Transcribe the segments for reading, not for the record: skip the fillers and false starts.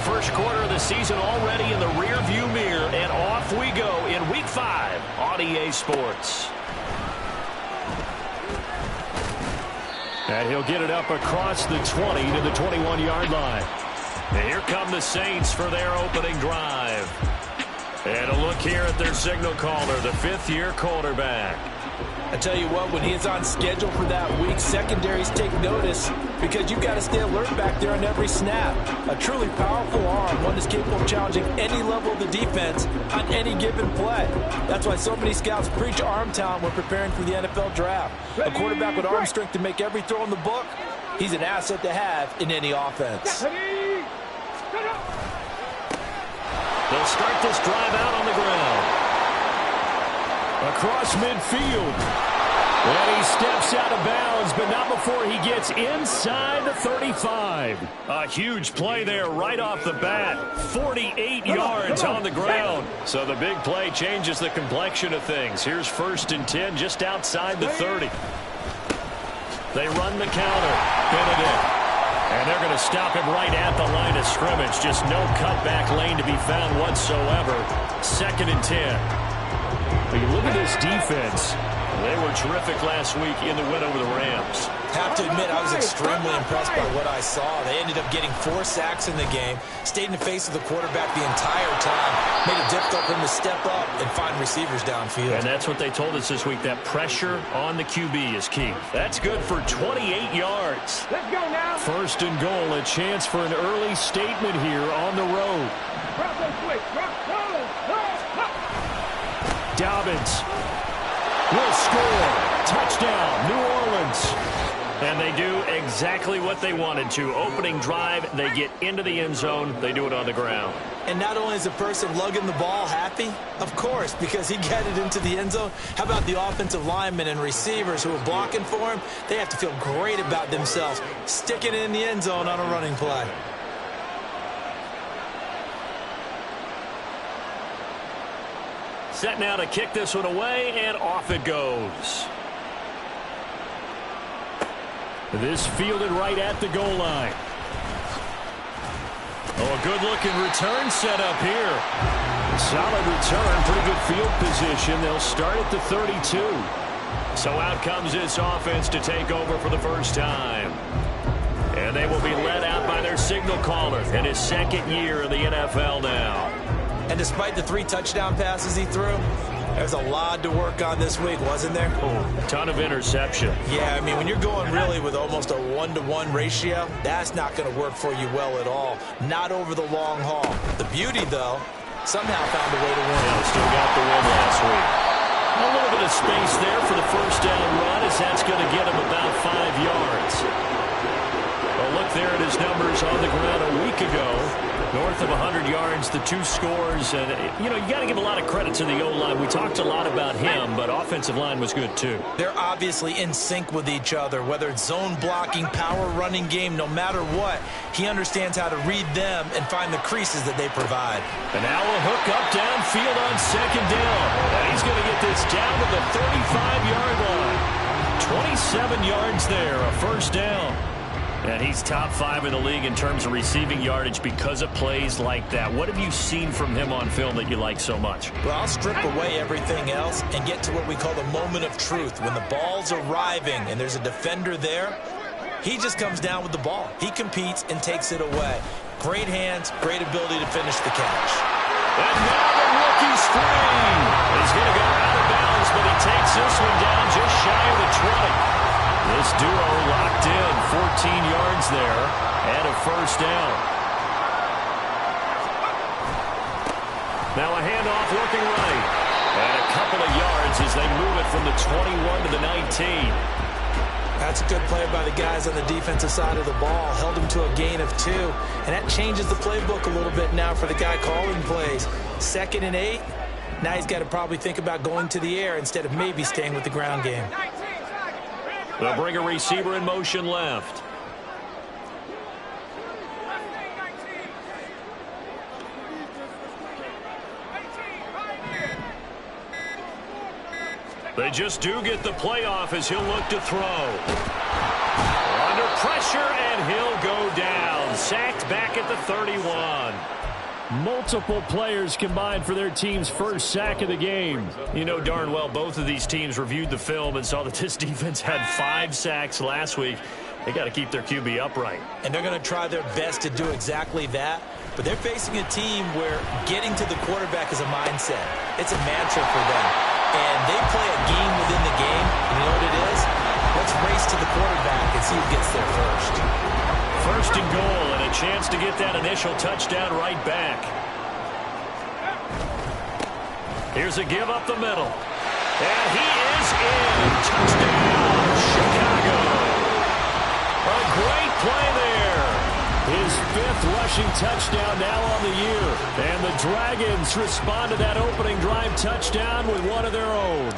first quarter of the season already in the rearview mirror, and off we go in Week 5 on EA Sports. And he'll get it up across the 20 to the 21-yard line. And here come the Saints for their opening drive. And a look here at their signal caller, the fifth-year quarterback. I tell you what, when he is on schedule for that week, secondaries take notice because you've got to stay alert back there on every snap. A truly powerful arm, one that's capable of challenging any level of the defense on any given play. That's why so many scouts preach arm talent when preparing for the NFL draft. A quarterback with arm strength to make every throw in the book, he's an asset to have in any offense. They'll start this drive out on the ground. Across midfield. And he steps out of bounds, but not before he gets inside the 35. A huge play there right off the bat. 48 yards on the ground. So the big play changes the complexion of things. Here's 1st and 10 just outside the 30. They run the counter. Benedict. And they're going to stop him right at the line of scrimmage. Just no cutback lane to be found whatsoever. 2nd and 10. But you look at this defense. They were terrific last week in the win over the Rams. Have to admit, I was extremely impressed by what I saw. They ended up getting 4 sacks in the game, stayed in the face of the quarterback the entire time, made it difficult for him to step up and find receivers downfield. And that's what they told us this week, that pressure on the QB is key. That's good for 28 yards. Let's go now. 1st and goal, a chance for an early statement here on the road. Dobbins will score. Touchdown, New Orleans. And they do exactly what they wanted to. Opening drive, they get into the end zone. They do it on the ground. And not only is the person lugging the ball happy, of course, because he got it into the end zone. How about the offensive linemen and receivers who are blocking for him? They have to feel great about themselves, sticking it in the end zone on a running play. Set now to kick this one away, and off it goes. This fielded right at the goal line. Oh, a good-looking return set up here. Solid return, pretty good field position. They'll start at the 32. So out comes this offense to take over for the first time. And they will be led out by their signal caller in his 2nd year in the NFL now. And despite the 3 touchdown passes he threw, there's a lot to work on this week, wasn't there? Oh, a ton of interception. Yeah, I mean, when you're going really with almost a 1-to-1 ratio, that's not going to work for you well at all. Not over the long haul. The beauty, though, somehow found a way to win. Yeah, still got the win last week. A little bit of space there for the first down run, as that's going to get him about 5 yards. Well, look there at his numbers on the ground a week ago. North of 100 yards, the 2 scores. And, you know, you got to give a lot of credit to the O-line. We talked a lot about him, but offensive line was good, too. They're obviously in sync with each other, whether it's zone blocking, power running game, no matter what. He understands how to read them and find the creases that they provide. And now a hook up downfield on 2nd down. And he's going to get this down to the 35-yard line. 27 yards there, a first down. And he's top 5 in the league in terms of receiving yardage because of plays like that. What have you seen from him on film that you like so much? Well, I'll strip away everything else and get to what we call the moment of truth. When the ball's arriving and there's a defender there, he just comes down with the ball. He competes and takes it away. Great hands, great ability to finish the catch. And now the rookie's free. He's going to go out of bounds, but he takes this one down just shy of the 20. This duo locked in, 14 yards there, and a first down. Now a handoff looking right. And a couple of yards as they move it from the 21 to the 19. That's a good play by the guys on the defensive side of the ball. Held him to a gain of 2. And that changes the playbook a little bit now for the guy calling plays. 2nd and 8. Now he's got to probably think about going to the air instead of maybe staying with the ground game. They'll bring a receiver in motion left. They just do get the playoff as he'll look to throw. Under pressure, and he'll go down. sacked back at the 31. Multiple players combined for their team's first sack of the game. You know darn well both of these teams reviewed the film and saw that this defense had 5 sacks last week. They got to keep their QB upright. And they're going to try their best to do exactly that. But they're facing a team where getting to the quarterback is a mindset. It's a mantra for them. And they play a game within the game. And you know what it is? Let's race to the quarterback and see who gets there first. First and goal, and a chance to get that initial touchdown right back. Here's a give up the middle. And he is in. Touchdown, Chicago. A great play there. His 5th rushing touchdown now on the year. And the Dragons respond to that opening drive touchdown with one of their own.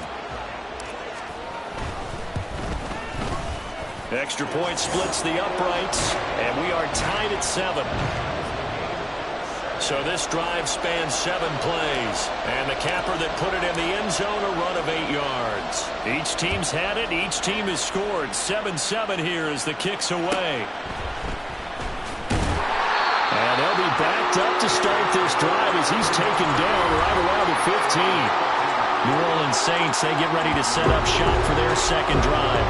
Extra point splits the uprights, and we are tied at 7. So this drive spans 7 plays, and the capper that put it in the end zone, a run of 8 yards. Each team's had it. Each team has scored. 7-7 here as the kick's away. And they'll be backed up to start this drive as he's taken down right around the 15. New Orleans Saints, they get ready to set up shop for their second drive.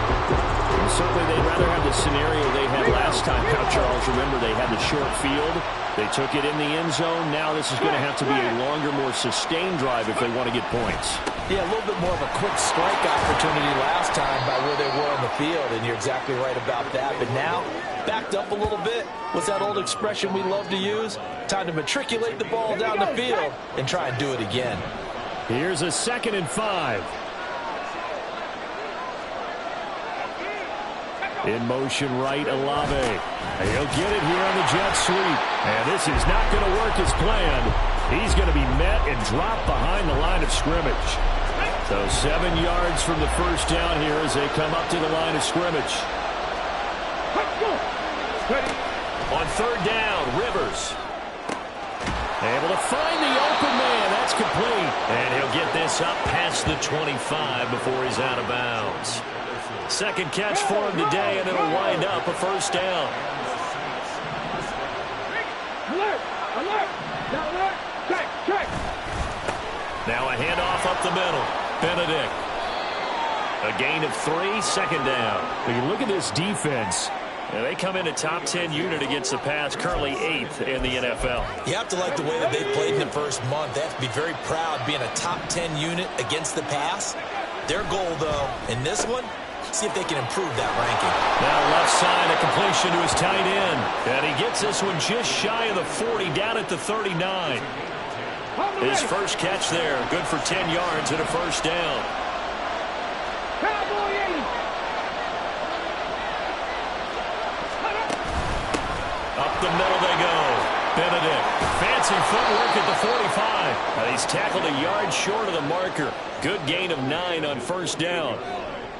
And certainly they'd rather have the scenario they had last time out, Charles. Remember, they had the short field. They took it in the end zone. Now this is going to have to be a longer, more sustained drive if they want to get points. Yeah, a little bit more of a quick strike opportunity last time by where they were on the field, and you're exactly right about that. But now, backed up a little bit. What's that old expression we love to use? Time to matriculate the ball down the field and try and do it again. Here's a 2nd and 5. In motion right, Olave. He'll get it here on the jet sweep. And this is not going to work as planned. He's going to be met and dropped behind the line of scrimmage. So 7 yards from the first down here as they come up to the line of scrimmage. On 3rd down, Rivers. Able to find the open man. That's complete. And he'll get this up past the 25 before he's out of bounds. Second catch for him today, and it'll wind up a first down. Now a handoff up the middle. Benedict. A gain of 3, 2nd down. When you look at this defense, they come in a top 10 unit against the pass, currently 8th in the NFL. You have to like the way that they played in the first month. They have to be very proud being a top 10 unit against the pass. Their goal, though, in this one, see if they can improve that ranking. Now left side, a completion to his tight end. And he gets this one just shy of the 40, down at the 39. His first catch there, good for 10 yards and a first down. Up the middle they go. Benedict, fancy footwork at the 45. And he's tackled a yard short of the marker. Good gain of 9 on first down.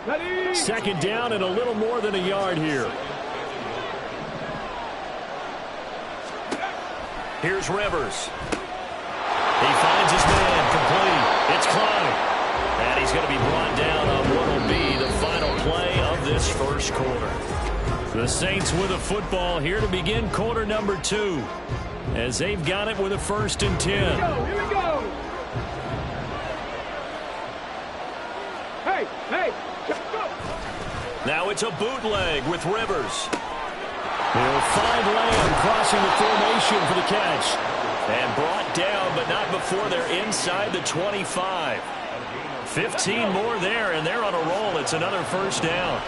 2nd down and a little more than a yard here. Here's Rivers. He finds his man, complete. It's Klein. And he's going to be brought down on what will be the final play of this first quarter. The Saints with a football here to begin quarter number 2. As they've got it with a 1st and 10. Here we go. Hey. Now it's a bootleg with Rivers. He'll find Lamb crossing the formation for the catch. And brought down, but not before they're inside the 25. 15 more there, and they're on a roll. It's another first down.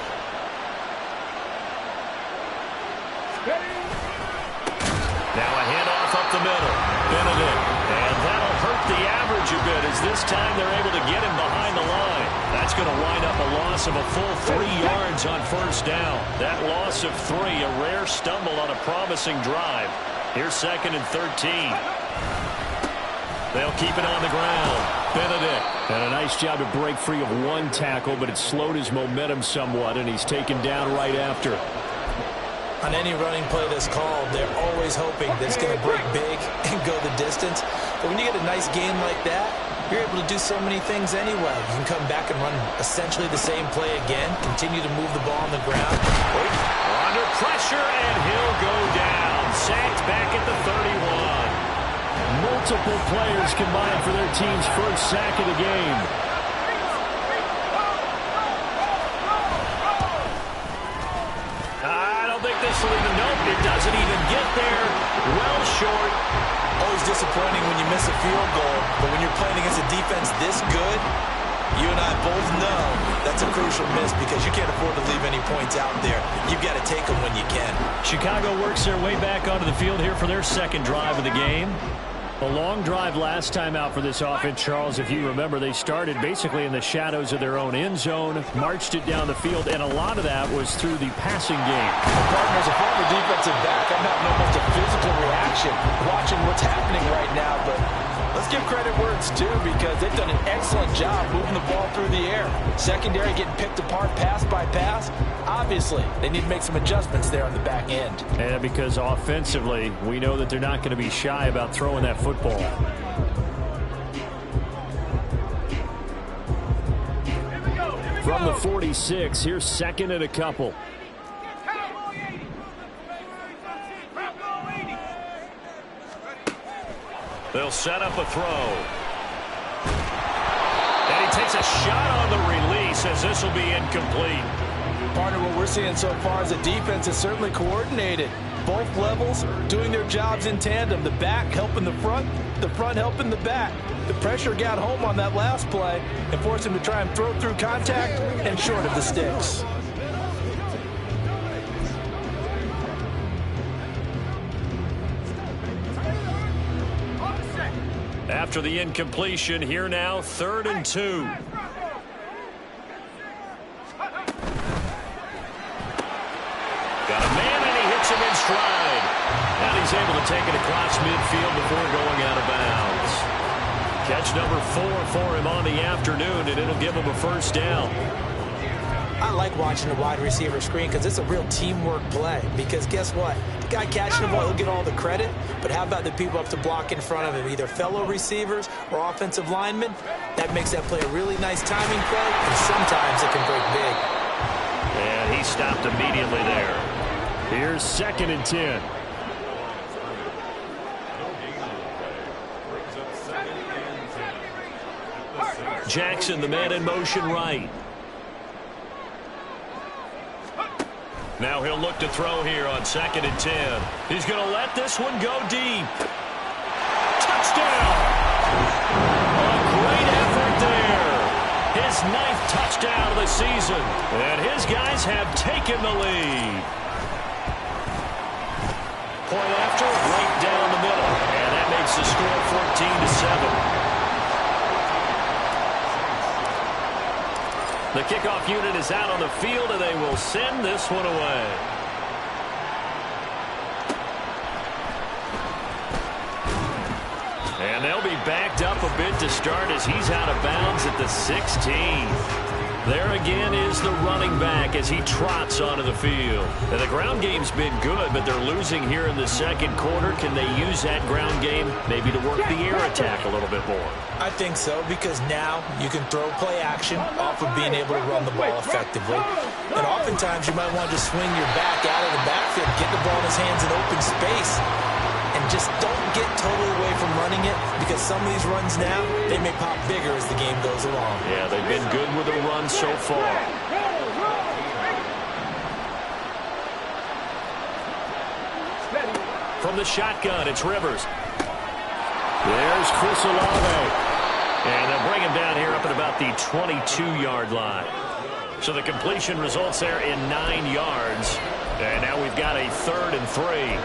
Now a handoff up the middle. Benedict. And that'll hurt the average a bit as this time they're able to get him behind the line. That's going to wind up a loss of a full 3 yards on first down. That loss of 3, a rare stumble on a promising drive. Here's 2nd and 13. They'll keep it on the ground. Benedict. And a nice job to break free of 1 tackle, but it slowed his momentum somewhat, and he's taken down right after. On any running play that's called, they're always hoping that it's going to break big and go the distance. But when you get a nice game like that, you're able to do so many things anyway. You can come back and run essentially the same play again, continue to move the ball on the ground. Under pressure, and he'll go down. sacked back at the 31. Multiple players combined for their team's first sack of the game. I don't think this will even, nope, it doesn't even get there. Well short. Always disappointing when you miss a field goal, but when you're playing against a defense this good, you and I both know that's a crucial miss because you can't afford to leave any points out there. You've got to take them when you can. Chicago works their way back onto the field here for their second drive of the game. A long drive last time out for this offense, Charles. If you remember, they started basically in the shadows of their own end zone, marched it down the field, and a lot of that was through the passing game. Partner, as a former defensive back, I'm having almost a physical reaction watching what's happening right now, but let's give credit where it's due because they've done an excellent job moving the ball through the air. Secondary getting picked apart pass by pass. Obviously, they need to make some adjustments there on the back end. And because offensively, we know that they're not going to be shy about throwing that football. From the 46, here's second and a couple. They'll set up a throw. And he takes a shot on the release as this will be incomplete. Partner, what we're seeing so far is the defense is certainly coordinated. Both levels doing their jobs in tandem. The back helping the front helping the back. The pressure got home on that last play and forced him to try and throw through contact and short of the sticks. After the incompletion, here now, 3rd and 2. Got a man, and he hits him in stride. And he's able to take it across midfield before going out of bounds. Catch number 4 for him on the afternoon, and it'll give him a first down. I like watching the wide receiver screen because it's a real teamwork play. Because guess what? The guy catching the ball, he'll get all the credit. But how about the people up to block in front of him, either fellow receivers or offensive linemen? That makes that play a really nice timing play, and sometimes it can break big. And he stopped immediately there. Here's 2nd and 10. Jackson, the man in motion right. Now he'll look to throw here on 2nd and 10. He's going to let this one go deep. Touchdown! A great effort there. His 9th touchdown of the season. And his guys have taken the lead. Point after, right down the middle. And that makes the score 14-7. The kickoff unit is out on the field, and they will send this one away. And they'll be backed up a bit to start as he's out of bounds at the 16. There again is the running back as he trots onto the field. And the ground game's been good, but they're losing here in the second quarter. Can they use that ground game maybe to work the air attack a little bit more? I think so, because now you can throw play action off of being able to run the ball effectively. And oftentimes you might want to just swing your back out of the backfield, get the ball in his hands in open space, and just don't get totally away from running it, because some of these runs now, they may pop bigger as the game goes along. Yeah, they've been good with the run so far. From the shotgun, it's Rivers. There's Chris Olave. And they'll bring him down here up at about the 22-yard line. So the completion results there in 9 yards. And now we've got a 3rd and 3.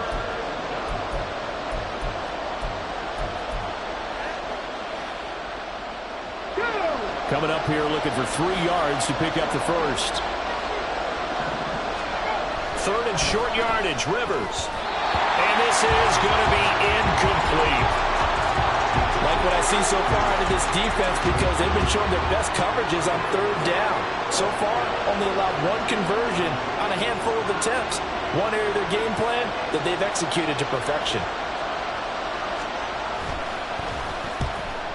Coming up here looking for 3 yards to pick up the first. 3rd and short yardage, Rivers. And this is going to be incomplete. Like what I see so far out of this defense, because they've been showing their best coverages on 3rd down. So far, only allowed 1 conversion on a handful of attempts. One area of their game plan that they've executed to perfection.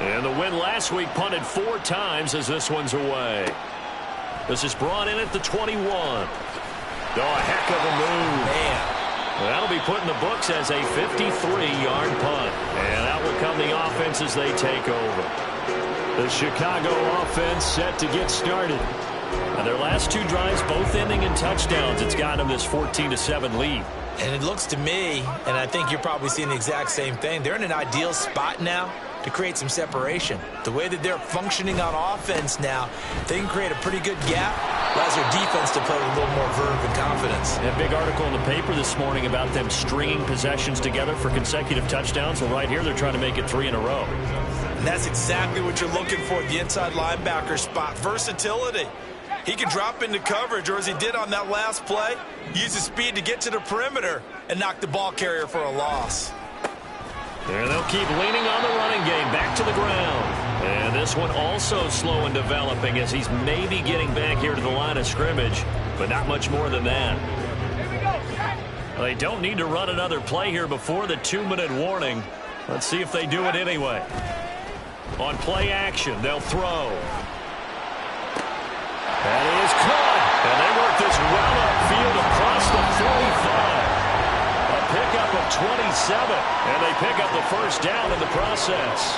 And the win last week punted 4 times as this one's away. This is brought in at the 21. Oh, a heck of a move. Man, That'll be put in the books as a 53-yard punt. And out will come the offense as they take over. The Chicago offense set to get started. And their last two drives both ending in touchdowns. It's got them this 14-7 lead. And it looks to me, and I think you're probably seeing the exact same thing, they're in an ideal spot now to create some separation. The way that they're functioning on offense now, they can create a pretty good gap. Allows their defense to play with a little more verve and confidence. A big article in the paper this morning about them stringing possessions together for consecutive touchdowns. Well, right here they're trying to make it 3 in a row. And that's exactly what you're looking for at the inside linebacker spot. Versatility. He can drop into coverage, or as he did on that last play, use his speed to get to the perimeter and knock the ball carrier for a loss. And they'll keep leaning on the running game back to the ground. And this one also slow in developing as he's maybe getting back here to the line of scrimmage, but not much more than that. Well, they don't need to run another play here before the 2-minute warning. Let's see if they do it anyway. On play action, they'll throw. That is caught. And they work this well upfield across the 45. A pickup of 27. And they pick up the first down in the process.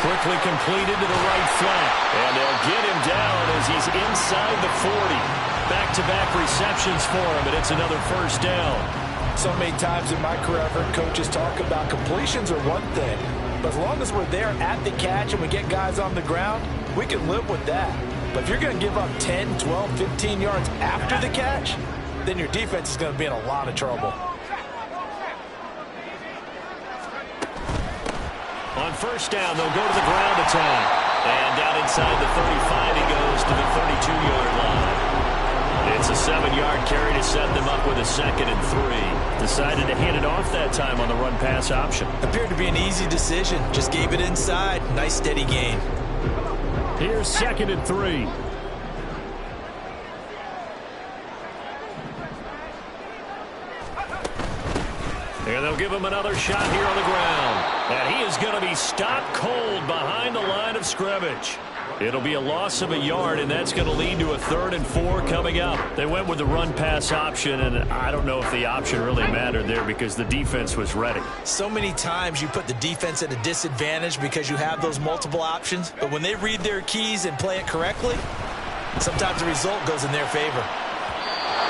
Quickly completed to the right flat. And they'll get him down as he's inside the 40. Back-to-back receptions for him, and it's another first down. So many times in my career, I've heard coaches talk about completions are one thing. But as long as we're there at the catch and we get guys on the ground, we can live with that. But if you're going to give up 10, 12, 15 yards after the catch, then your defense is going to be in a lot of trouble. On first down, they'll go to the ground attack. And down inside the 35, he goes to the 32-yard line. It's a 7-yard carry to set them up with a 2nd and 3. Decided to hand it off that time on the run-pass option. Appeared to be an easy decision. Just gave it inside. Nice steady gain. Here's 2nd and 3. And they'll give him another shot here on the ground. And he is going to be stopped cold behind the line of scrimmage. It'll be a loss of a yard, and that's going to lead to a 3rd and 4 coming up. They went with the run-pass option, and I don't know if the option really mattered there because the defense was ready. So many times you put the defense at a disadvantage because you have those multiple options, but when they read their keys and play it correctly, sometimes the result goes in their favor.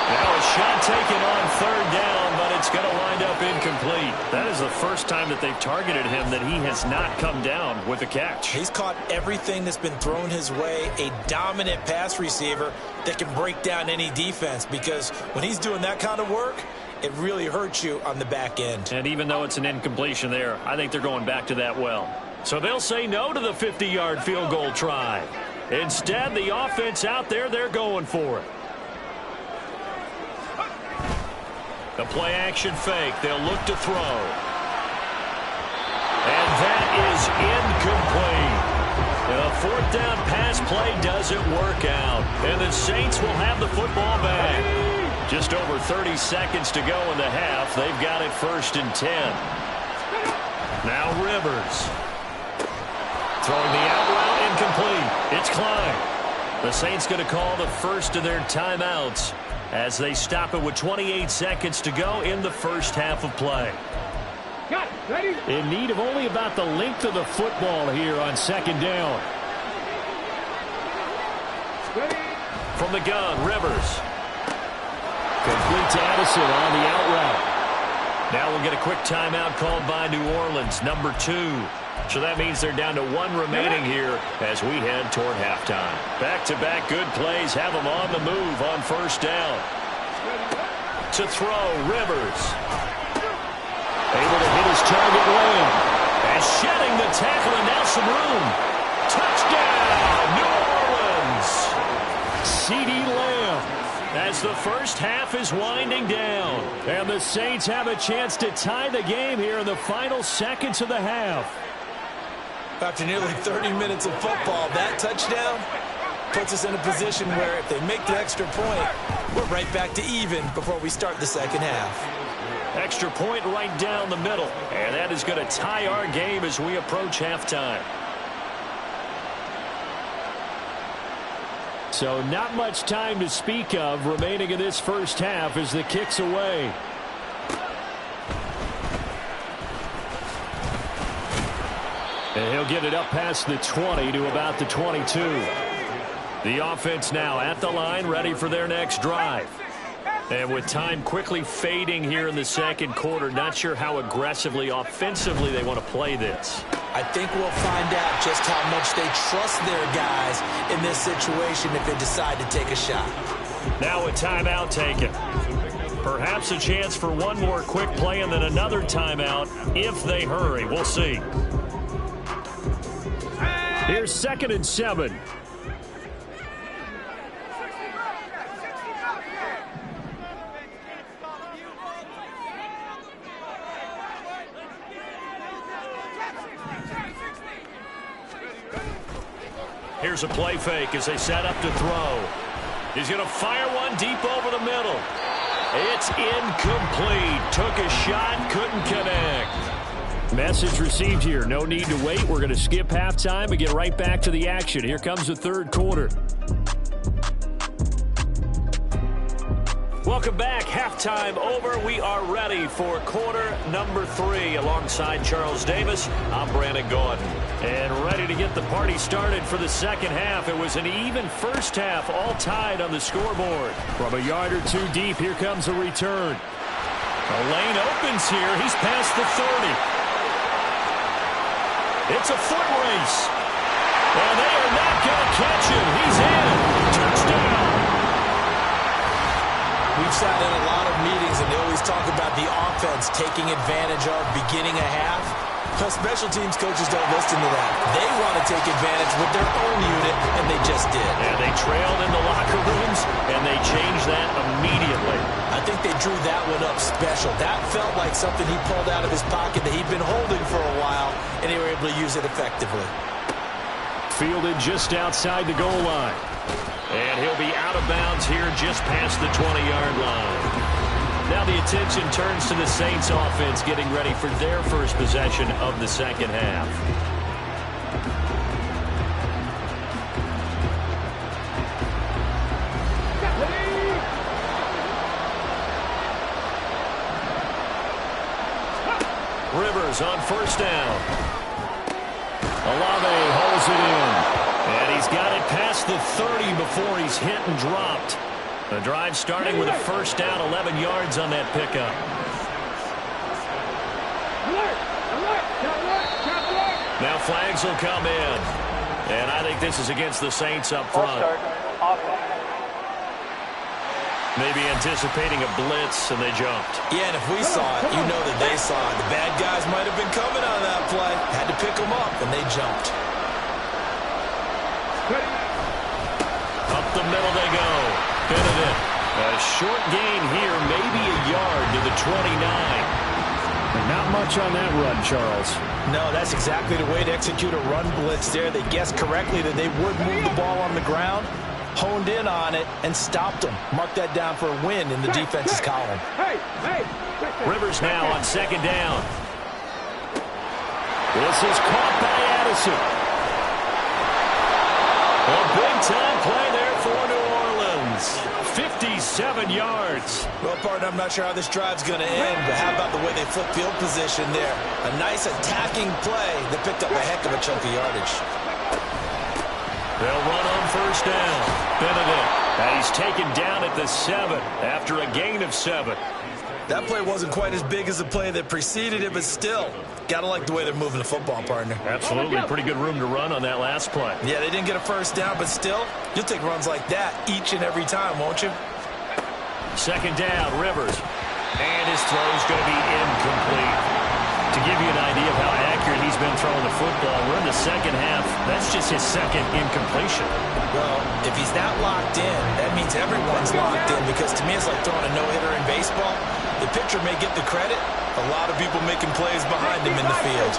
Now a shot taken on 3rd down, but it's going to wind up incomplete. That is the first time that they've targeted him that he has not come down with a catch. He's caught everything that's been thrown his way, a dominant pass receiver that can break down any defense, because when he's doing that kind of work, it really hurts you on the back end. And even though it's an incompletion there, I think they're going back to that well. So they'll say no to the 50-yard field goal try. Instead, the offense out there, they're going for it. The play-action fake. They'll look to throw. And that is incomplete. The 4th down pass play doesn't work out. And the Saints will have the football back. Just over 30 seconds to go in the half. They've got it 1st and 10. Now Rivers. Throwing the out route incomplete. It's Klein. The Saints going to call the first of their timeouts as they stop it with 28 seconds to go in the first half of play. In need of only about the length of the football here on 2nd down. From the gun, Rivers. Complete to Addison on the out route. Now we'll get a quick timeout called by New Orleans, number 2. So that means they're down to 1 remaining here as we head toward halftime. Back-to-back good plays have them on the move on 1st down. To throw, Rivers. Able to hit his target lane. And shedding the tackle, and now some room. Touchdown, New Orleans. CeeDee Lamb. As the first half is winding down. And the Saints have a chance to tie the game here in the final seconds of the half. After nearly 30 minutes of football, that touchdown puts us in a position where if they make the extra point, we're right back to even before we start the second half. Extra point right down the middle. And that is going to tie our game as we approach halftime. So not much time to speak of remaining in this first half as the kick's away. And he'll get it up past the 20 to about the 22. The offense now at the line, ready for their next drive. And with time quickly fading here in the second quarter, not sure how aggressively, offensively they want to play this. I think we'll find out just how much they trust their guys in this situation if they decide to take a shot. Now a timeout taken. Perhaps a chance for one more quick play and then another timeout if they hurry. We'll see. Here's 2nd and 7. Here's a play fake as they set up to throw. He's going to fire one deep over the middle. It's incomplete. Took a shot, couldn't connect. Message received here. No need to wait. We're going to skip halftime and get right back to the action. Here comes the third quarter. Welcome back. Halftime over. We are ready for quarter number 3. Alongside Charles Davis, I'm Brandon Gordon. And ready to get the party started for the second half. It was an even first half, all tied on the scoreboard. From a yard or two deep, here comes a return. The lane opens here. He's past the 30. It's a foot race. And they are not going to catch him. He's in. Touchdown. We've sat in a lot of meetings, and they always talk about the offense taking advantage of beginning a half. But special teams coaches don't listen to that. They want to take advantage with their own unit, and they just did. And they trailed in the locker rooms, and they changed that immediately. I think they drew that one up special. That felt like something he pulled out of his pocket that he'd been holding for a while, and they were able to use it effectively. Fielded just outside the goal line. And he'll be out of bounds here just past the 20-yard line. Now the attention turns to the Saints offense getting ready for their first possession of the second half. Rivers on first down. Olave holds it in. And he's got it past the 30 before he's hit and dropped. The drive starting with a first down, 11 yards on that pickup. Now flags will come in. And I think this is against the Saints up front. Maybe anticipating a blitz, and they jumped. Yeah, and if we saw it, you know that they saw it. The bad guys might have been coming on that play. Had to pick them up, and they jumped. Up the middle they go. Benedict. A short gain here, maybe a yard to the 29. Not much on that run, Charles. No, that's exactly the way to execute a run blitz there. They guessed correctly that they would move the ball on the ground, honed in on it, and stopped them. Mark that down for a win in the defense's column. Rivers now on second down. This is caught by Addison. A big-time play there for New Orleans. 57 yards. Well, partner, I'm not sure how this drive's going to end, but how about the way they flip field position there? A nice attacking play that picked up a heck of a chunk of yardage. They'll run on first down. Benedict. And he's taken down at the 7 after a gain of 7. That play wasn't quite as big as the play that preceded it, but still, got to like the way they're moving the football, partner. Absolutely. Pretty good room to run on that last play. Yeah, they didn't get a first down, but still, you'll take runs like that each and every time, won't you? Second down, Rivers. And his throw's going to be incomplete. To give you an idea of how accurate he's been throwing the football, we're in the second half. That's just his second incompletion. Well, if he's not locked in, that means everyone's locked in, because to me it's like throwing a no-hitter in baseball. The pitcher may get the credit. A lot of people making plays behind him in the field.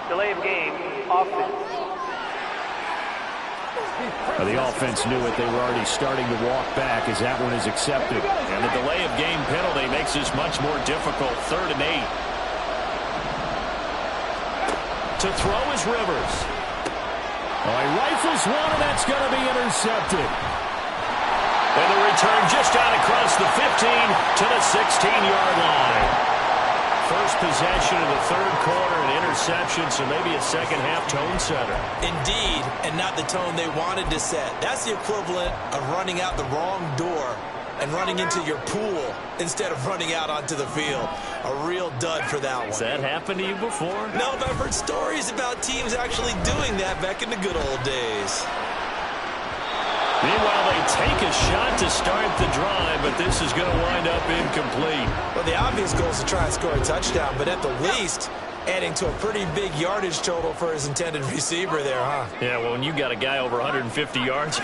Delay of game, offense. The offense knew it. They were already starting to walk back as that one is accepted. And the delay of game penalty makes this much more difficult. 3rd and 8. To throw is Rivers. Oh, he rifles one, and that's going to be intercepted. And the return just out across the 15 to the 16-yard line. First possession of the 3rd quarter, an interception, so maybe a second-half tone setter. Indeed, and not the tone they wanted to set. That's the equivalent of running out the wrong door and running into your pool instead of running out onto the field. A real dud for that one. Has that happened to you before? No, but I've heard stories about teams actually doing that back in the good old days. Meanwhile, they take a shot to start the drive, but this is going to wind up incomplete. Well, the obvious goal is to try and score a touchdown, but at the least, adding to a pretty big yardage total for his intended receiver there, huh? Yeah, well, when you got a guy over 150 yards,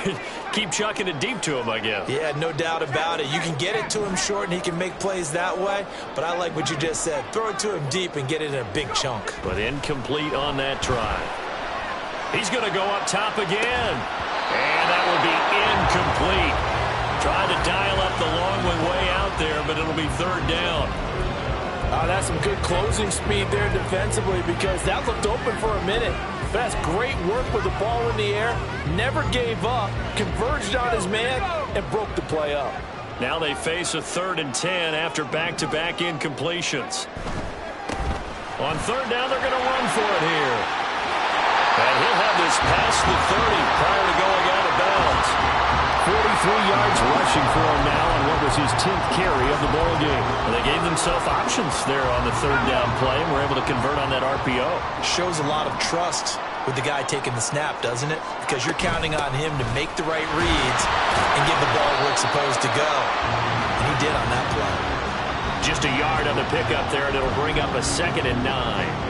keep chucking it deep to him, I guess. Yeah, no doubt about it. You can get it to him short, and he can make plays that way, but I like what you just said. Throw it to him deep and get it in a big chunk. But incomplete on that try. He's going to go up top again. And that will be incomplete. Trying to dial up the long one way out there, but it'll be 3rd down. That's some good closing speed there defensively because that looked open for a minute. But that's great work with the ball in the air. Never gave up, converged on his man, and broke the play up. Now they face a 3rd and 10 after back-to-back incompletions. On 3rd down, they're going to run for it here. And he'll have this past the 30 prior to going out of bounds. 43 yards rushing for him now on what was his 10th carry of the ball game. Well, they gave themselves options there on the 3rd down play and were able to convert on that RPO. Shows a lot of trust with the guy taking the snap, doesn't it? Because you're counting on him to make the right reads and give the ball where it's supposed to go. And he did on that play. Just a yard on the pickup there, and it'll bring up a 2nd and 9.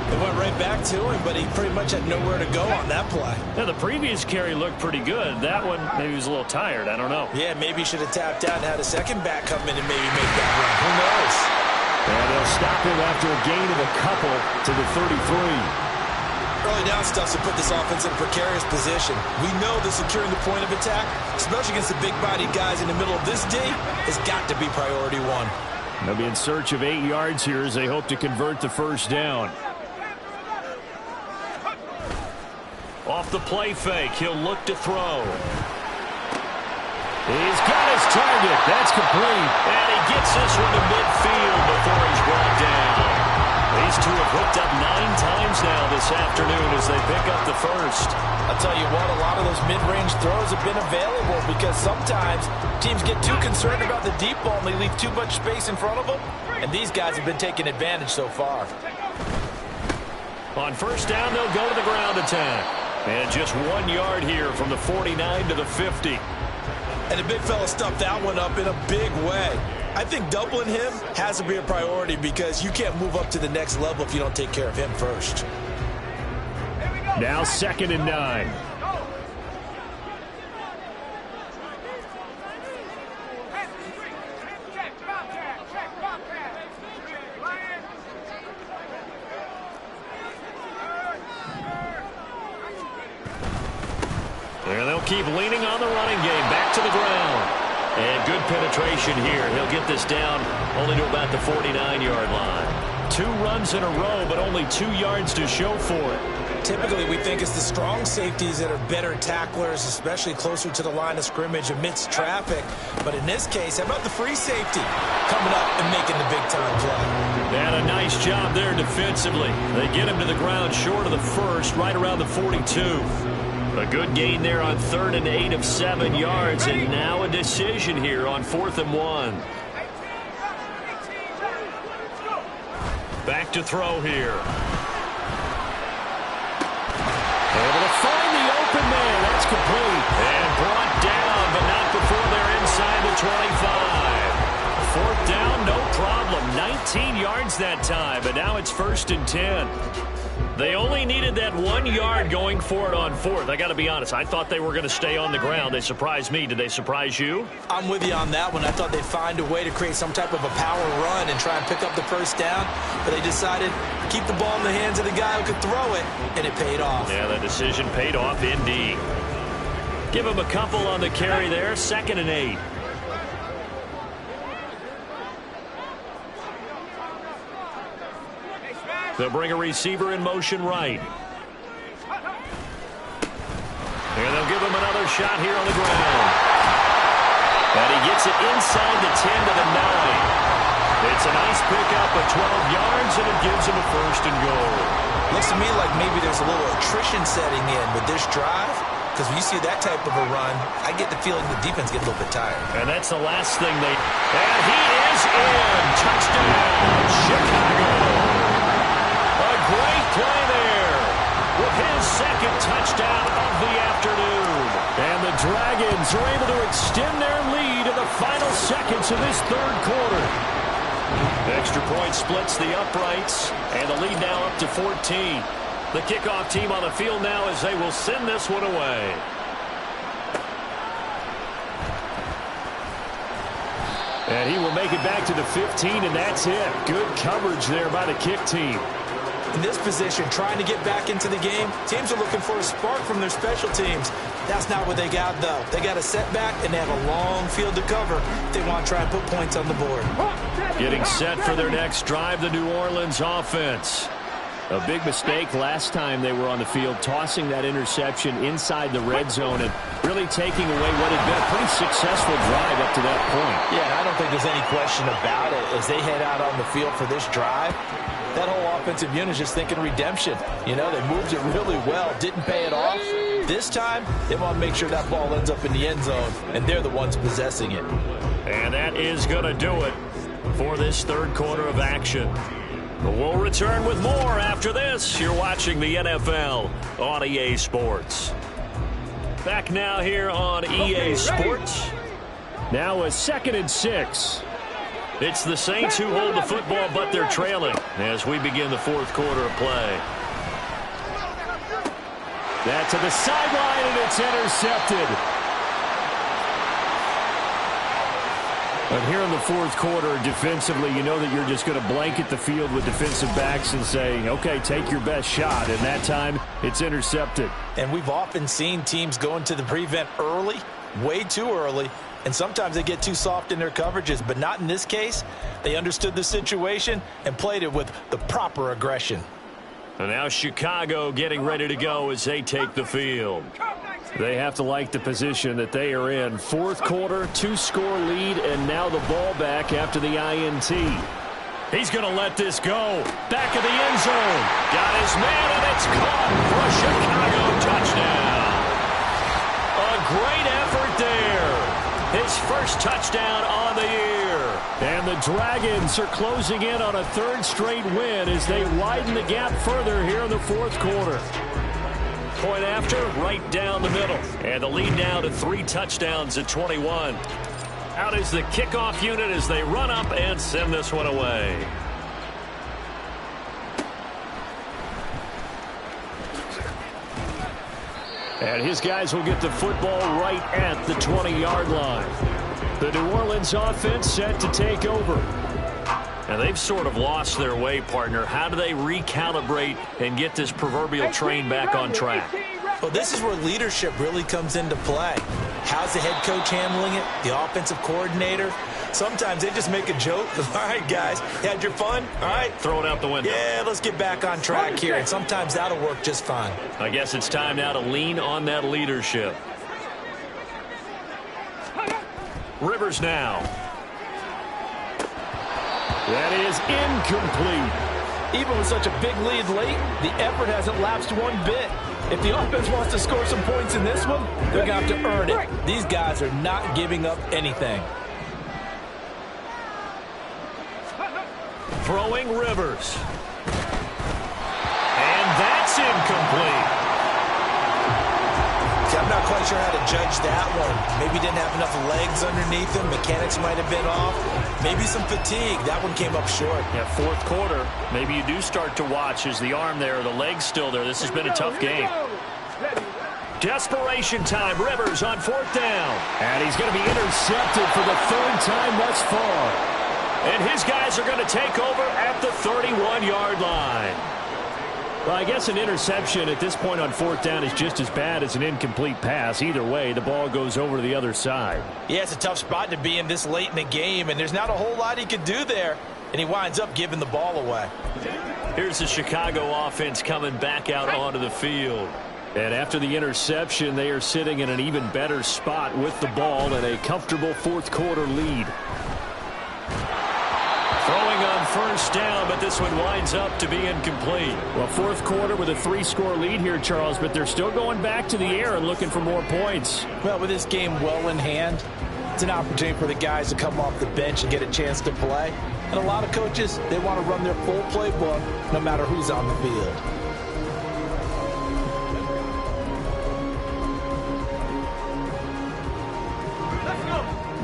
It went right back to him, but he pretty much had nowhere to go on that play. Now, the previous carry looked pretty good. That one, maybe he was a little tired. I don't know. Yeah, maybe he should have tapped out and had a second back come in and maybe make that run. Who knows? And they'll stop him after a gain of a couple to the 33. Early down stuff to put this offense in a precarious position. We know that securing the point of attack, especially against the big-bodied guys in the middle of this D, has got to be priority one. They'll be in search of 8 yards here as they hope to convert the 1st down. Off the play fake, he'll look to throw. He's got his target. That's complete. And he gets this one to midfield before he's brought down. These two have hooked up 9 times now this afternoon as they pick up the 1st. I'll tell you what, a lot of those mid-range throws have been available because sometimes teams get too concerned about the deep ball and they leave too much space in front of them. And these guys have been taking advantage so far. On 1st down, they'll go to the ground attack. And just 1 yard here from the 49 to the 50. And the big fella stuffed that one up in a big way. I think doubling him has to be a priority because you can't move up to the next level if you don't take care of him first. Now 2nd and 9. And they'll keep leaning on the running game. Back to the ground. And good penetration here. He'll get this down only to about the 49-yard line. 2 runs in a row, but only 2 yards to show for it. Typically, we think it's the strong safeties that are better tacklers, especially closer to the line of scrimmage amidst traffic. But in this case, how about the free safety coming up and making the big-time play? And a nice job there defensively. They get him to the ground short of the 1st, right around the 42. A good gain there on 3rd and 8 of 7 yards, and now a decision here on 4th and 1. Back to throw here. Able to find the open man. That's complete. And brought down, but not before they're inside the 25. 4th down, no problem. 19 yards that time, but now it's 1st and 10. They only needed that 1 yard going for it on 4th. I got to be honest, I thought they were going to stay on the ground. They surprised me. Did they surprise you? I'm with you on that one. I thought they'd find a way to create some type of a power run and try and pick up the 1st down, but they decided keep the ball in the hands of the guy who could throw it, and it paid off. Yeah, the decision paid off indeed. Give him a couple on the carry there, 2nd and 8. They'll bring a receiver in motion right. And they'll give him another shot here on the ground. And he gets it inside the 10 to the 9. It's a nice pickup of 12 yards, and it gives him a 1st and goal. Looks to me like maybe there's a little attrition setting in with this drive, because when you see that type of a run, I get the feeling the defense gets a little bit tired. And that's the last thing they... And he is in! Touchdown, Chicago! A great play there with his 2nd touchdown of the afternoon. And the Dragons are able to extend their lead in the final seconds of this 3rd quarter. The extra point splits the uprights, and the lead now up to 14. The kickoff team on the field now as they will send this one away. And he will make it back to the 15, and that's it. Good coverage there by the kick team. In this position, trying to get back into the game, teams are looking for a spark from their special teams. That's not what they got, though. They got a setback, and they have a long field to cover if they want to try and put points on the board. Getting set for their next drive, the New Orleans offense. A big mistake last time they were on the field, tossing that interception inside the red zone and really taking away what had been a pretty successful drive up to that point. Yeah, and I don't think there's any question about it. As they head out on the field for this drive, that whole offensive unit is just thinking redemption. You know, they moved it really well, didn't pay it off. This time, they want to make sure that ball ends up in the end zone, and they're the ones possessing it. And that is going to do it for this 3rd quarter of action. We'll return with more after this. You're watching the NFL on EA Sports. Back now here on EA Sports. Now a 2nd and 6. It's the Saints who hold the football, but they're trailing as we begin the 4th quarter of play. That to the sideline, and it's intercepted. But here in the 4th quarter, defensively, you know that you're just going to blanket the field with defensive backs and say, okay, take your best shot. And that time, it's intercepted. And we've often seen teams go into the prevent early, way too early, and sometimes they get too soft in their coverages. But not in this case. They understood the situation and played it with the proper aggression. And now Chicago getting ready to go as they take the field. They have to like the position that they are in. 4th quarter, 2-score lead, and now the ball back after the INT. He's going to let this go. Back of the end zone. Got his man, and it's caught for a Chicago touchdown. A great effort there. His 1st touchdown on the year. And the Dragons are closing in on a 3rd straight win as they widen the gap further here in the 4th quarter. Point after, right down the middle. And the lead now to 3 touchdowns at 21. Out is the kickoff unit as they run up and send this one away. And his guys will get the football right at the 20-yard line. The New Orleans offense set to take over. And they've sort of lost their way, partner. How do they recalibrate and get this proverbial train back on track? Well, this is where leadership really comes into play. How's the head coach handling it? The offensive coordinator? Sometimes they just make a joke. All right, guys, you had your fun? All right. Throw it out the window. Yeah, let's get back on track here. And sometimes that'll work just fine. I guess it's time now to lean on that leadership. Rivers now. That is incomplete. Even with such a big lead late, the effort hasn't lapsed one bit. If the offense wants to score some points in this one, they're going to have to earn it. These guys are not giving up anything. Throwing Rivers. And that's incomplete. See, I'm not quite sure how to judge that one. Maybe didn't have enough legs underneath him. Mechanics might have been off. Maybe some fatigue. That one came up short. Yeah, 4th quarter. Maybe you do start to watch as the arm there, the leg's still there. This has been a tough game. Desperation time. Rivers on 4th down. And he's going to be intercepted for the 3rd time thus far. And his guys are going to take over at at the 31-yard line. Well, I guess an interception at this point on fourth down is just as bad as an incomplete pass. Either way, the ball goes over to the other side. Yeah, it's a tough spot to be in this late in the game, and there's not a whole lot he could do there, and he winds up giving the ball away. Here's the Chicago offense coming back out onto the field. And after the interception, they are sitting in an even better spot with the ball and a comfortable fourth quarter lead. Throwing on first down, but this one winds up to be incomplete. Well, fourth quarter with a 3-score lead here, Charles, but they're still going back to the air and looking for more points. Well, with this game well in hand, it's an opportunity for the guys to come off the bench and get a chance to play. And a lot of coaches, they want to run their full playbook no matter who's on the field.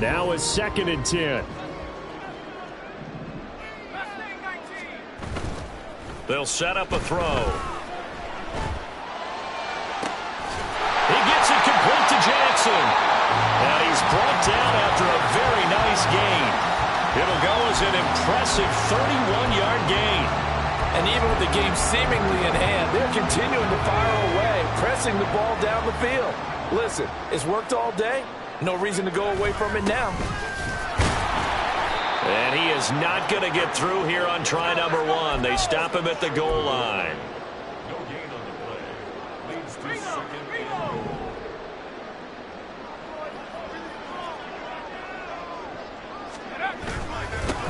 Now it's 2nd and 10. They'll set up a throw. He gets it complete to Jackson. And he's brought down after a very nice gain. It'll go as an impressive 31-yard gain. And even with the game seemingly in hand, they're continuing to fire away, pressing the ball down the field. Listen, it's worked all day. No reason to go away from it now. And he is not going to get through here on try number 1. They stop him at the goal line. No gain on the play. Leads to 2nd and goal.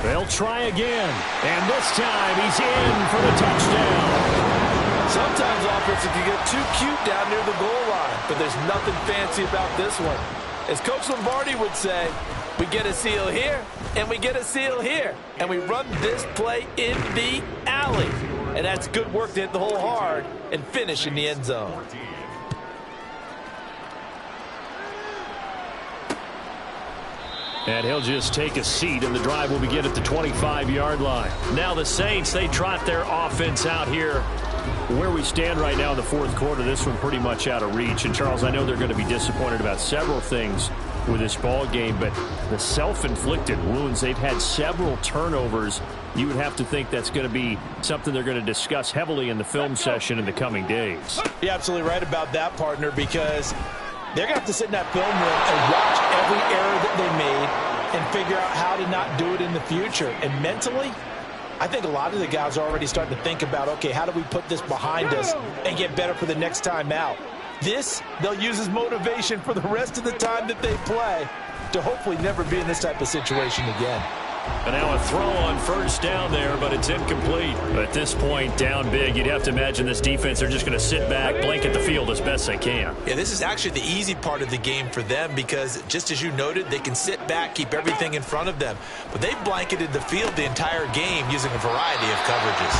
They'll try again. And this time he's in for the touchdown. Sometimes offenses can get too cute down near the goal line, but there's nothing fancy about this one. As Coach Lombardi would say, we get a seal here, and we get a seal here, and we run this play in the alley. And that's good work to hit the hole hard and finish in the end zone. And he'll just take a seat, and the drive will begin at the 25-yard line. Now the Saints, they trot their offense out here. Where we stand right now in the fourth quarter, this one pretty much out of reach. And, Charles, I know they're going to be disappointed about several things with this ball game, but the self-inflicted wounds, they've had several turnovers. You would have to think that's going to be something they're going to discuss heavily in the film session in the coming days. You're absolutely right about that, partner, because they're going to have to sit in that film room and watch every error that they made and figure out how to not do it in the future. And mentally, I think a lot of the guys are already starting to think about, okay, how do we put this behind us and get better for the next time out? This, they'll use as motivation for the rest of the time that they play to hopefully never be in this type of situation again. And now a throw on first down there, but it's incomplete. At this point, down big, you'd have to imagine this defense, they're just going to sit back, blanket the field as best they can. Yeah, this is actually the easy part of the game for them because, just as you noted, they can sit back, keep everything in front of them. But they've blanketed the field the entire game using a variety of coverages.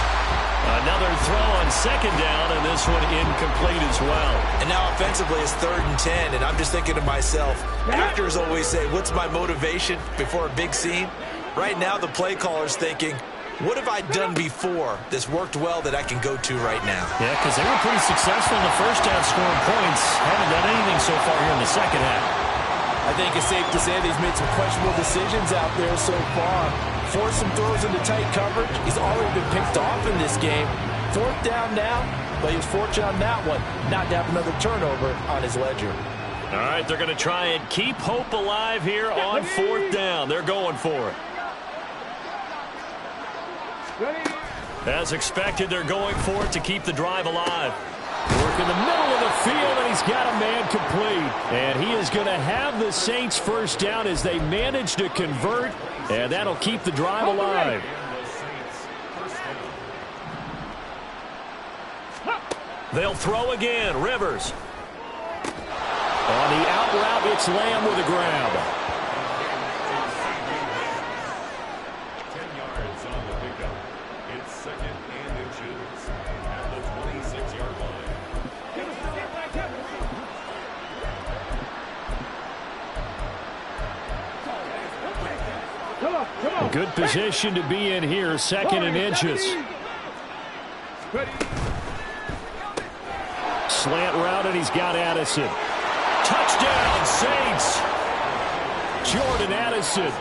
Another throw on second down, and this one incomplete as well. And now offensively it's 3rd and 10, and I'm just thinking to myself, actors always say, what's my motivation before a big scene? Right now the play caller's thinking, what have I done before that's worked well that I can go to right now? Yeah, because they were pretty successful in the first half scoring points. Haven't done anything so far here in the second half. I think it's safe to say that he's made some questionable decisions out there so far. Forced some throws into tight coverage. He's already been picked off in this game. 4th down now, but he was fortunate on that one not to have another turnover on his ledger. All right, they're going to try and keep hope alive here on 4th down. They're going for it. As expected, they're going for it to keep the drive alive. Work in the middle of the field, and he's got a man complete. And he is going to have the Saints first down as they manage to convert, and that'll keep the drive alive. They'll throw again. Rivers. On the out route, it's Lamb with a grab. 10 yards on the pickup. It's 2nd and inches at the 26-yard line. Good position to be in here, 2nd and inches. Slant route, and he's got Addison. Touchdown, Saints. Jordan Addison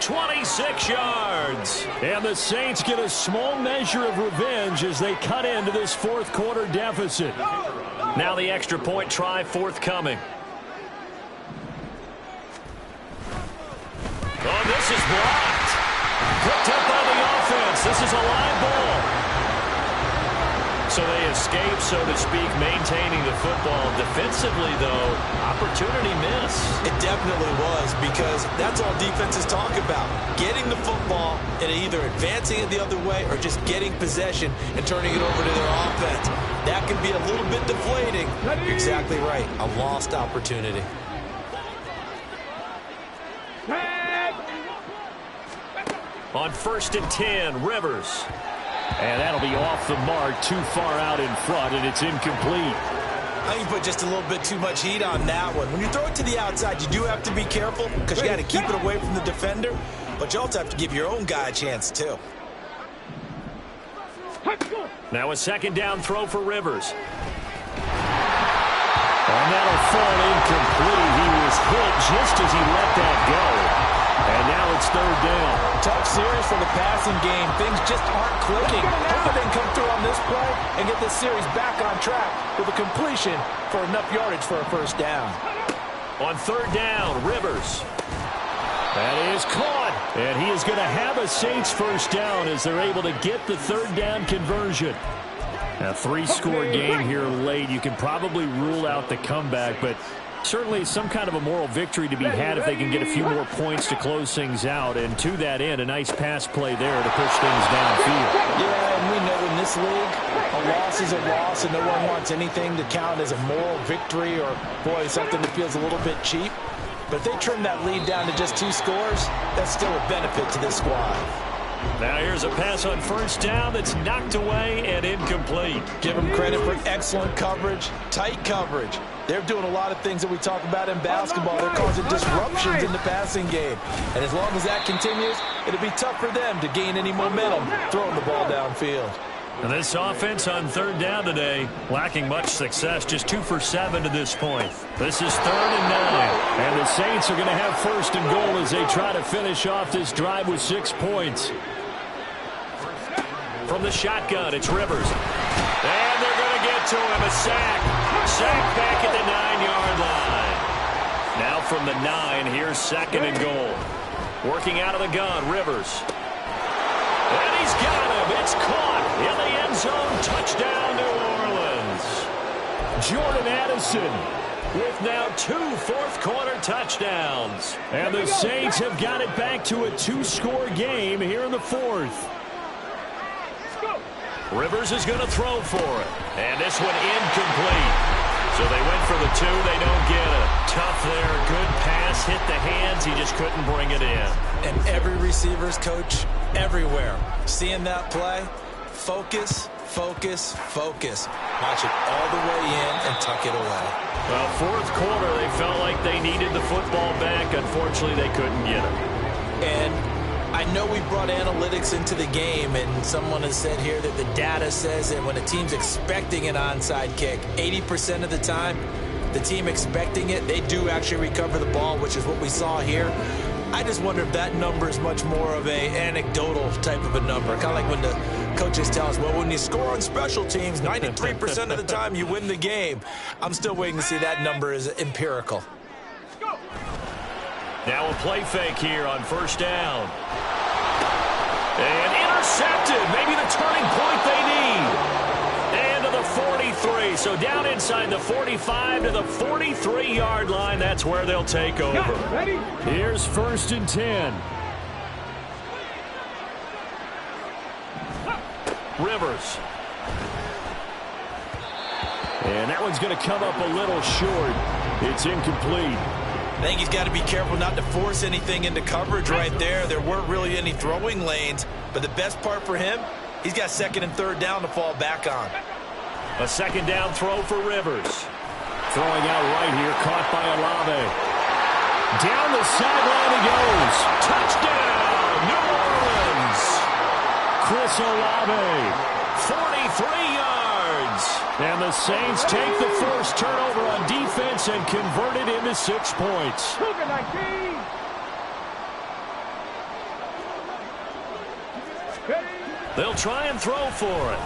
26 yards. And the Saints get a small measure of revenge as they cut into this fourth quarter deficit. Now the extra point try forthcoming. Oh, this is blocked. Picked up by the offense. This is a live ball. So they escape, so to speak, maintaining the football. Defensively, though, opportunity miss. It definitely was, because that's all defenses talk about. Getting the football and either advancing it the other way or just getting possession and turning it over to their offense. That can be a little bit deflating. You're exactly right. A lost opportunity. On 1st and 10, Rivers. And that'll be off the mark, too far out in front, and it's incomplete. I think you put just a little bit too much heat on that one. When you throw it to the outside, you do have to be careful because you got to keep it away from the defender, but you also have to give your own guy a chance, too. Now a second down throw for Rivers. And that'll fall incomplete. He was hit just as he let that go. And now it's third down. Tough series for the passing game. Things just aren't clicking. Hopefully they can come through on this play and get this series back on track with a completion for enough yardage for a first down. On third down, Rivers. That is caught. And he is going to have a Saints first down as they're able to get the third down conversion. A three-score game here late. You can probably rule out the comeback, but certainly some kind of a moral victory to be had if they can get a few more points to close things out. And to that end, a nice pass play there to push things downfield. Yeah, and we know in this league, a loss is a loss, and no one wants anything to count as a moral victory or, boy, something that feels a little bit cheap. But if they trim that lead down to just 2 scores, that's still a benefit to this squad. Now here's a pass on first down that's knocked away and incomplete. Give them credit for excellent coverage, tight coverage. They're doing a lot of things that we talk about in basketball. They're causing disruptions in the passing game. And as long as that continues, it'll be tough for them to gain any momentum throwing the ball downfield. And this offense on third down today, lacking much success, just 2 for 7 to this point. This is 3rd and 9. And the Saints are going to have first and goal as they try to finish off this drive with 6 points. From the shotgun, it's Rivers. And they're going to get to him, a sack. Sack back at the 9-yard line. Now from the 9, here's 2nd and goal. Working out of the gun, Rivers. And he's got him. It's caught in the end zone. Touchdown, New Orleans. Jordan Addison with now 2 fourth-quarter touchdowns. And the Saints have got it back to a 2-score game here in the 4th. Rivers is going to throw for it. And this one incomplete. So they went for the 2. They don't get it. Tough there. Good pass. Hit the hands. He just couldn't bring it in. And every receiver's coach everywhere, seeing that play, focus, focus, focus. Watch it all the way in and tuck it away. Well, fourth quarter, they felt like they needed the football back. Unfortunately, they couldn't get it. And I know we brought analytics into the game, and someone has said here that the data says that when a team's expecting an onside kick, 80% of the time, the team expecting it, they do actually recover the ball, which is what we saw here. I just wonder if that number is much more of a anecdotal type of a number. Kind of like when the coaches tell us, well, when you score on special teams, 93% of the time you win the game. I'm still waiting to see that number is empirical. Now a play fake here on first down. And intercepted. Maybe the turning point they need. And to the 43. So down inside the 45 to the 43-yard line. That's where they'll take over. Here's 1st and 10. Rivers. And that one's going to come up a little short. It's incomplete. I think he's got to be careful not to force anything into coverage right there. There weren't really any throwing lanes, but the best part for him, he's got 2nd and 3rd down to fall back on. A 2nd down throw for Rivers. Throwing out right here, caught by Olave. Down the sideline he goes. Touchdown, New Orleans. Chris Olave, 43 yards. And the Saints take the first turnover on defense and convert it into 6 points. They'll try and throw for it.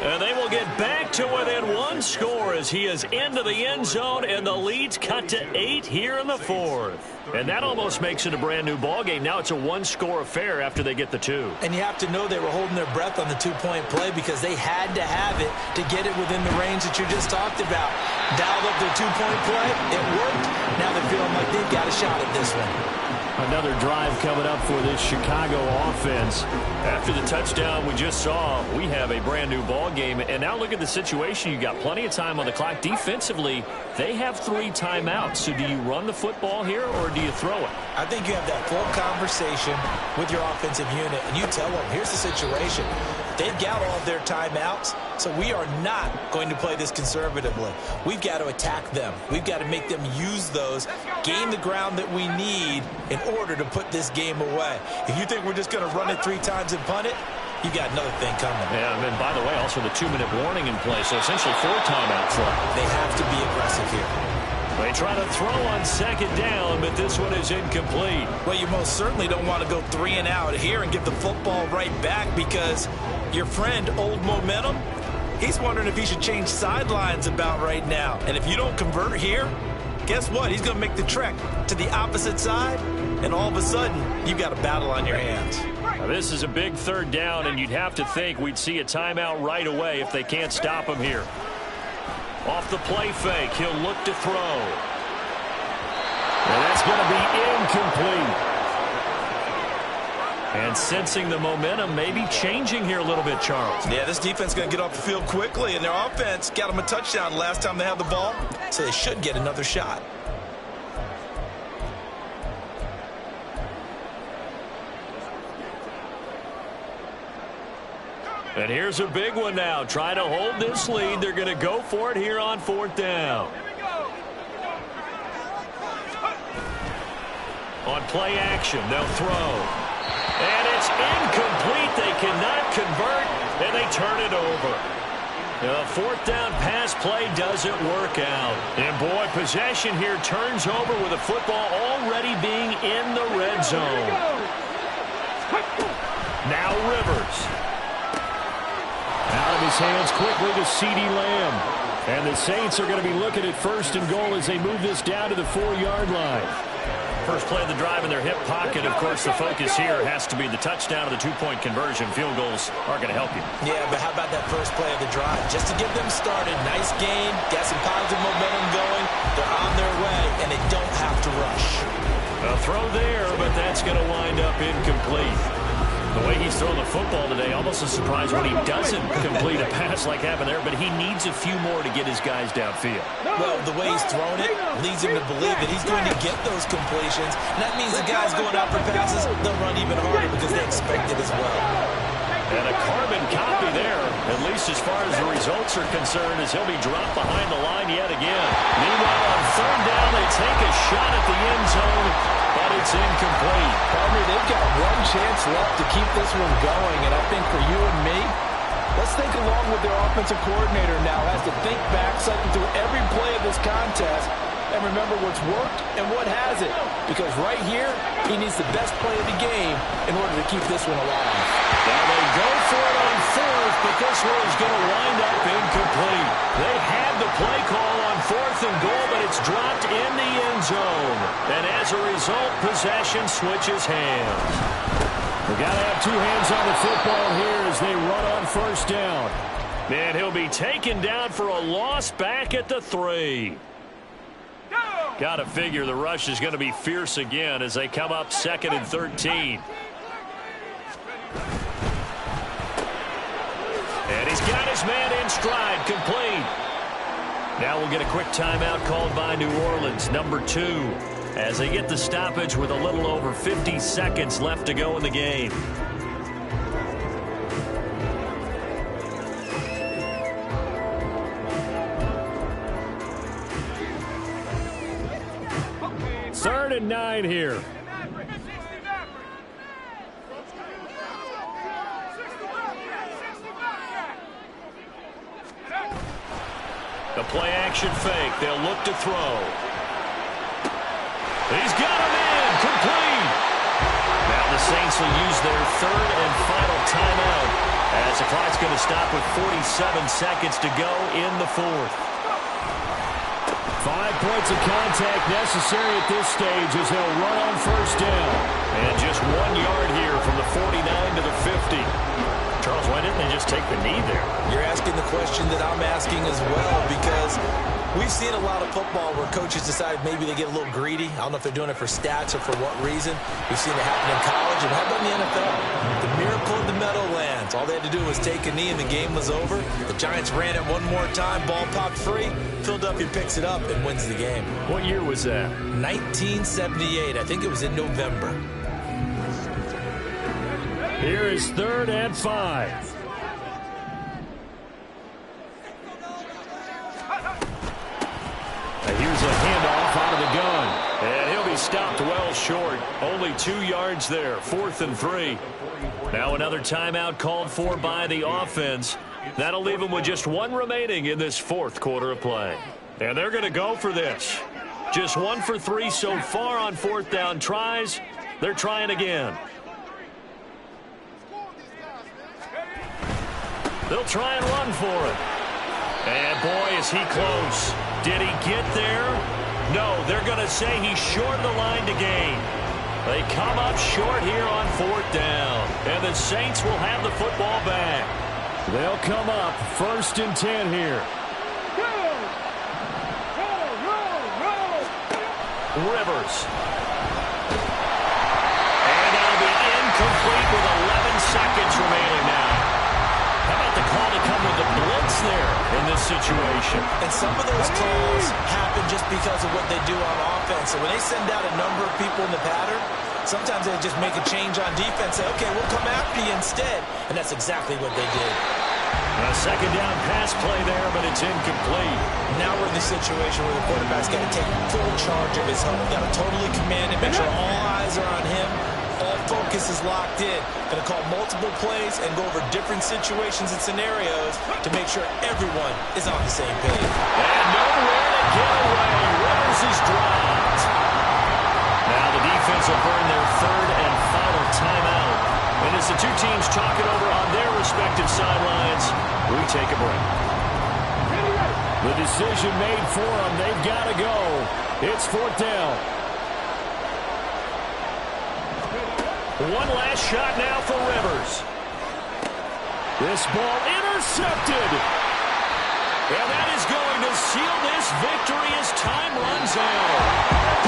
And they will get back to within one score as he is into the end zone, and the lead's cut to 8 here in the fourth. And that almost makes it a brand-new ball game. Now it's a one-score affair after they get the 2. And you have to know they were holding their breath on the two-point play because they had to have it to get it within the range that you just talked about. Dialed up their two-point play. It worked. Now they're feeling like they've got a shot at this one. Another drive coming up for this Chicago offense. After the touchdown we just saw, we have a brand new ball game. And now look at the situation. You got plenty of time on the clock. Defensively, they have 3 timeouts. So do you run the football here or do you throw it? I think you have that full conversation with your offensive unit, and you tell them, here's the situation. They've got all of their timeouts, so we are not going to play this conservatively. We've got to attack them. We've got to make them use those, gain the ground that we need in order to put this game away. If you think we're just going to run it 3 times and punt it, you got another thing coming. Yeah, and by the way, also the 2-minute warning in play, so essentially 4 timeouts left. They have to be aggressive here. They try to throw on second down, but this one is incomplete. Well, you most certainly don't want to go 3 and out here and give the football right back because your friend, Old Momentum, he's wondering if he should change sidelines about right now. And if you don't convert here, guess what? He's going to make the trek to the opposite side, and all of a sudden, you've got a battle on your hands. Now, this is a big 3rd down, and you'd have to think we'd see a timeout right away if they can't stop him here. Off the play fake, he'll look to throw. And that's going to be incomplete. And sensing the momentum, maybe changing here a little bit, Charles. Yeah, this defense is going to get off the field quickly, and their offense got them a touchdown last time they had the ball, so they should get another shot. And here's a big one now. Trying to hold this lead. They're going to go for it here on 4th down. On play action, they'll throw. And it's incomplete. They cannot convert, and they turn it over. The 4th down pass play doesn't work out. And, boy, possession here turns over with the football already being in the red zone. Now Rivers. Out of his hands quickly to CeeDee Lamb. And the Saints are going to be looking at 1st and goal as they move this down to the 4-yard line. First play of the drive in their hip pocket. Of course, the focus here has to be the touchdown of the 2-point conversion. Field goals are going to help you. Yeah, but how about that first play of the drive? Just to get them started. Nice gain. Got some positive momentum going. They're on their way, and they don't have to rush. A throw there, but that's going to wind up incomplete. The way he's throwing the football today, almost a surprise when he doesn't complete a pass like happened there, but he needs a few more to get his guys downfield. Well, the way he's throwing it leads him to believe that he's going to get those completions. And that means the guys going out for passes, they'll run even harder because they expect it as well. And a carbon copy there, at least as far as the results are concerned, as he'll be dropped behind the line yet again. Meanwhile, on 3rd down, they take a shot at the end zone, but it's incomplete. Partner, they've got one chance left to keep this one going, and I think for you and me, let's think along with their offensive coordinator now. Has to think back, cycle through every play of this contest, and remember what's worked and what hasn't. Because right here, he needs the best play of the game in order to keep this one alive. Now they go for it on 4th, but this one is going to wind up incomplete. They had the play call on 4th and goal, but it's dropped in the end zone. And as a result, possession switches hands. We've got to have 2 hands on the football here as they run on 1st down. And he'll be taken down for a loss back at the 3. Got to figure the rush is going to be fierce again as they come up 2nd and 13. And he's got his man in stride, complete. Now we'll get a quick timeout called by New Orleans, number 2, as they get the stoppage with a little over 50 seconds left to go in the game. Third and 9 here. The play action fake. They'll look to throw. He's got him in. Complete. Now the Saints will use their 3rd and final timeout As the clock's going to stop with 47 seconds to go in the fourth. 5 points of contact necessary at this stage as they'll run on first down. And just 1 yard here from the 49 to the 50. Charles, why didn't they just take the knee there? You're asking the question that I'm asking as well, because we've seen a lot of football where coaches decide maybe they get a little greedy. I don't know if they're doing it for stats or for what reason. We've seen it happen in college, and how about in the NFL? The miracle of the Meadowlands. All they had to do was take a knee, and the game was over. The Giants ran it one more time. Ball popped free. Philadelphia picks it up and wins the game. What year was that? 1978. I think it was in November. Here is 3rd and 5. Here's a handoff out of the gun. And he'll be stopped well short. Only 2 yards there. 4th and 3. Now another timeout called for by the offense. That'll leave them with just 1 remaining in this 4th quarter of play. And they're going to go for this. Just 1 for 3 so far on 4th down tries. They're trying again. They'll try and run for it. And boy, is he close. Did he get there? No, they're going to say he's short of the line to gain. They come up short here on 4th down. And the Saints will have the football back. They'll come up 1st and 10 here. Rivers. And that'll be incomplete with 11 seconds remaining now. How about the call to come with the blitz there in this situation? And some of those calls happen just because of what they do on offense. So when they send out a number of people in the pattern, sometimes they just make a change on defense. Say, okay, we'll come after you instead. And that's exactly what they did. A 2nd down pass play there, but it's incomplete. Now we're in the situation where the quarterback's got to take full charge of his huddle. Got to totally command it, make sure all eyes are on him. All focus is locked in. Going to call multiple plays and go over different situations and scenarios to make sure everyone is on the same page. And nowhere to get away. Rivers is dropped. Now the defense will burn their 3rd and final timeout. And as the 2 teams talk it over on their respective sidelines, we take a break. The decision made for them. They've got to go. It's 4th down. One last shot now for Rivers. This ball intercepted. And that is going to seal this victory as time runs out.